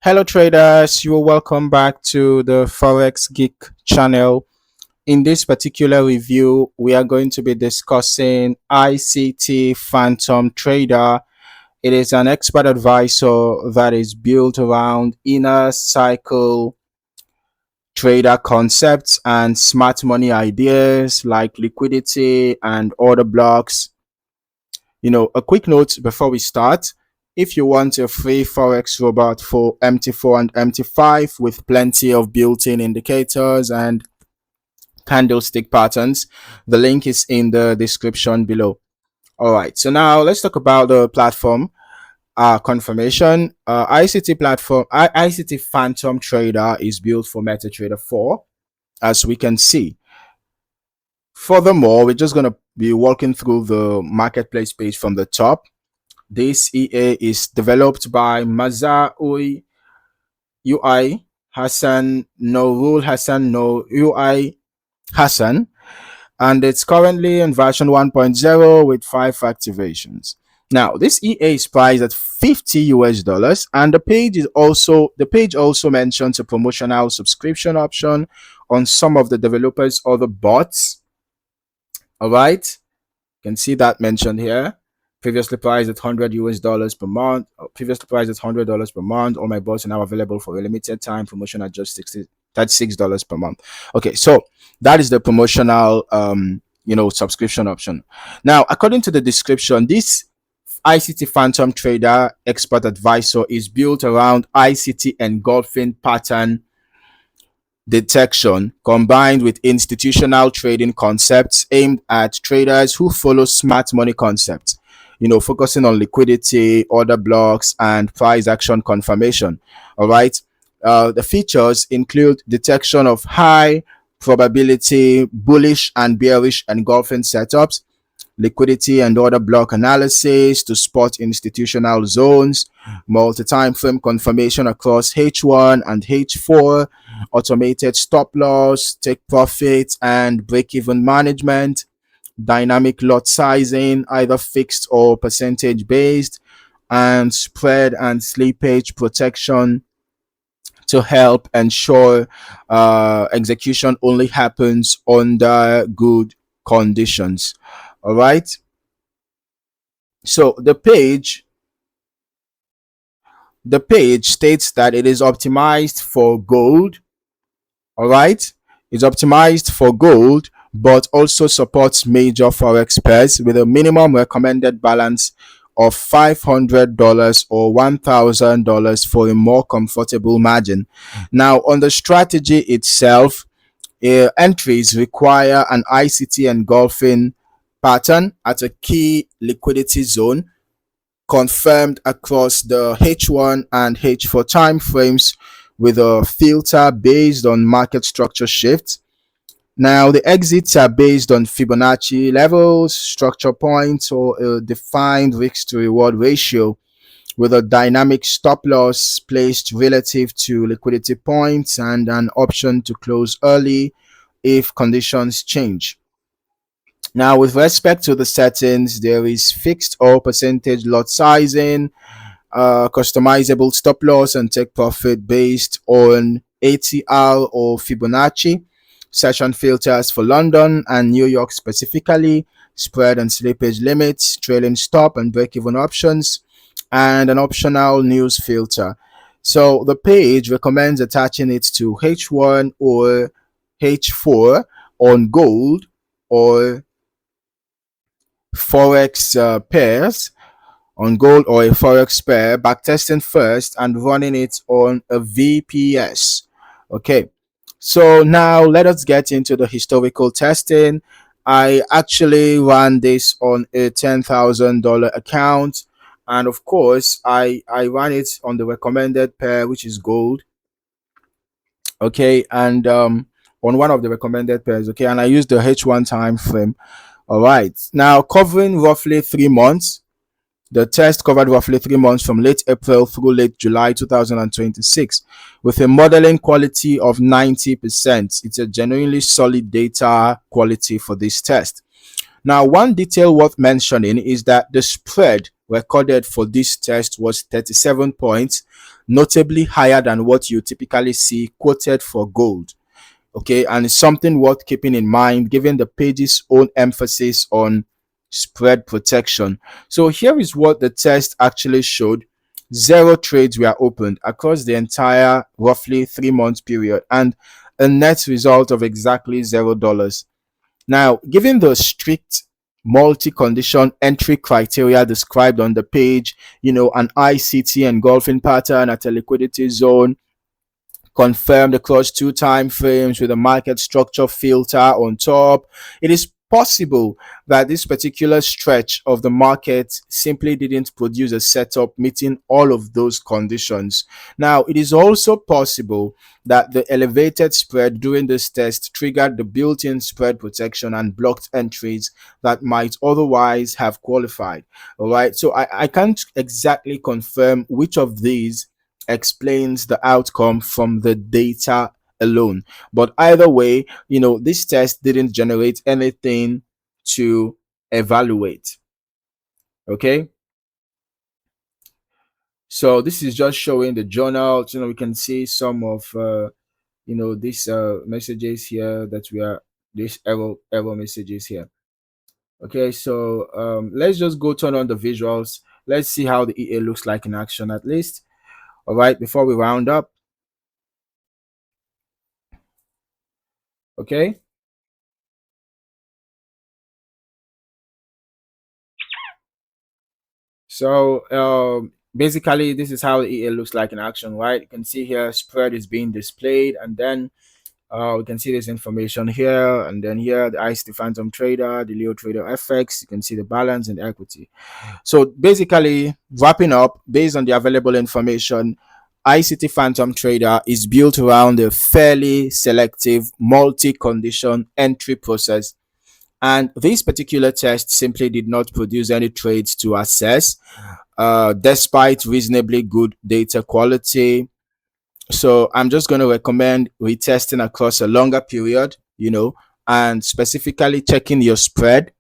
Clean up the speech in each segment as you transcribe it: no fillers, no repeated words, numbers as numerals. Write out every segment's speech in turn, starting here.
Hello traders, you're welcome back to the Forex Geek channel. In this particular review, we are going to be discussing ICT Phantom Trader. It is an expert advisor that is built around inner cycle trader concepts and smart money ideas like liquidity and order blocks. A quick note before we start. If you want a free Forex robot for MT4 and MT5 with plenty of built-in indicators and candlestick patterns, the link is in the description below. All right, so now let's talk about the platform confirmation. ICT Phantom Trader is built for MetaTrader 4, as we can see. Furthermore, we're just going to be walking through the marketplace page from the top. This EA is developed by Mazaoui UI Hassan Nourul Hassan No UI Hassan, and it's currently in version 1.0 with 5 activations. Now, this EA is priced at $50 and the page also mentions a promotional subscription option on some of the developers' other bots. All right, you can see that mentioned here. Previously priced at $100 per month. Previously priced at $100 per month. All my bots are now available for a limited time. Promotion at just $36 per month. Okay, so that is the promotional subscription option. Now, according to the description, this ICT Phantom Trader expert advisor is built around ICT engulfing pattern detection combined with institutional trading concepts aimed at traders who follow smart money concepts, focusing on liquidity, order blocks, and price action confirmation. All right. The features include detection of high probability bullish and bearish engulfing setups, liquidity and order block analysis to spot institutional zones, multi-timeframe confirmation across H1 and H4, automated stop loss, take profit, and break-even management, dynamic lot sizing, either fixed or percentage based, and spread and slippage protection to help ensure execution only happens under good conditions. All right, so the page states that it is optimized for gold. All right, it's optimized for gold, but also supports major forex pairs with a minimum recommended balance of $500 or $1,000 for a more comfortable margin. Now, on the strategy itself, entries require an ICT engulfing pattern at a key liquidity zone confirmed across the H1 and H4 time frames with a filter based on market structure shifts. Now, the exits are based on Fibonacci levels, structure points, or a defined risk to reward ratio with a dynamic stop loss placed relative to liquidity points and an option to close early if conditions change. Now, with respect to the settings, there is fixed or percentage lot sizing, customizable stop loss and take profit based on ATR or Fibonacci, session filters for London and New York specifically, spread and slippage limits, trailing stop and break-even options, and an optional news filter. So the page recommends attaching it to H1 or H4 on gold or Forex pairs, on gold or a Forex pair, backtesting first and running it on a VPS. Okay, so now let us get into the historical testing. I actually ran this on a $10,000 account, and of course I ran it on the recommended pair, which is gold. Okay, and on one of the recommended pairs. Okay, and I used the H1 time frame. All right, now covering roughly 3 months. The test covered roughly 3 months from late April through late July 2026 with a modeling quality of 90%. It's a genuinely solid data quality for this test. Now, one detail worth mentioning is that the spread recorded for this test was 37 points, notably higher than what you typically see quoted for gold. Okay, and it's something worth keeping in mind given the page's own emphasis on spread protection. So here is what the test actually showed. Zero trades were opened across the entire roughly 3 month period, and a net result of exactly $0. Now, given the strict multi-condition entry criteria described on the page, an ICT engulfing pattern at a liquidity zone, confirmed across 2 time frames with a market structure filter on top, it is possible that this particular stretch of the market simply didn't produce a setup meeting all of those conditions. Now, it is also possible that the elevated spread during this test triggered the built-in spread protection and blocked entries that might otherwise have qualified. All right, so I can't exactly confirm which of these explains the outcome from the data alone. But either way, this test didn't generate anything to evaluate. Okay. So this is just showing the journal. We can see some of these messages here that we are these error messages here. Okay, so let's just go turn on the visuals. Let's see how the EA looks like in action at least. All right, before we round up. Okay. So basically, this is how the EA looks like in action, right? You can see here spread is being displayed, and then we can see this information here, and then here the ICT Phantom Trader, the Leo Trader FX. You can see the balance and the equity. So basically, wrapping up, based on the available information, ICT Phantom Trader is built around a fairly selective multi-condition entry process, and this particular test simply did not produce any trades to assess, despite reasonably good data quality. So I'm just going to recommend retesting across a longer period, and specifically checking your spread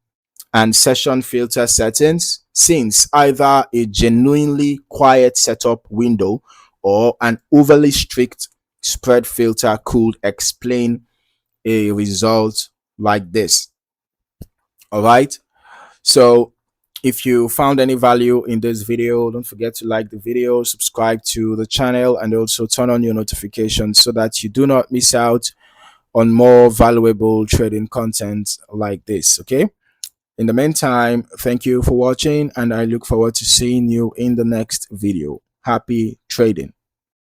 and session filter settings, since either a genuinely quiet setup window or an overly strict spread filter could explain a result like this. All right. So if you found any value in this video, don't forget to like the video, subscribe to the channel, and also turn on your notifications so that you do not miss out on more valuable trading content like this. Okay. In the meantime, thank you for watching, and I look forward to seeing you in the next video. Happy trading.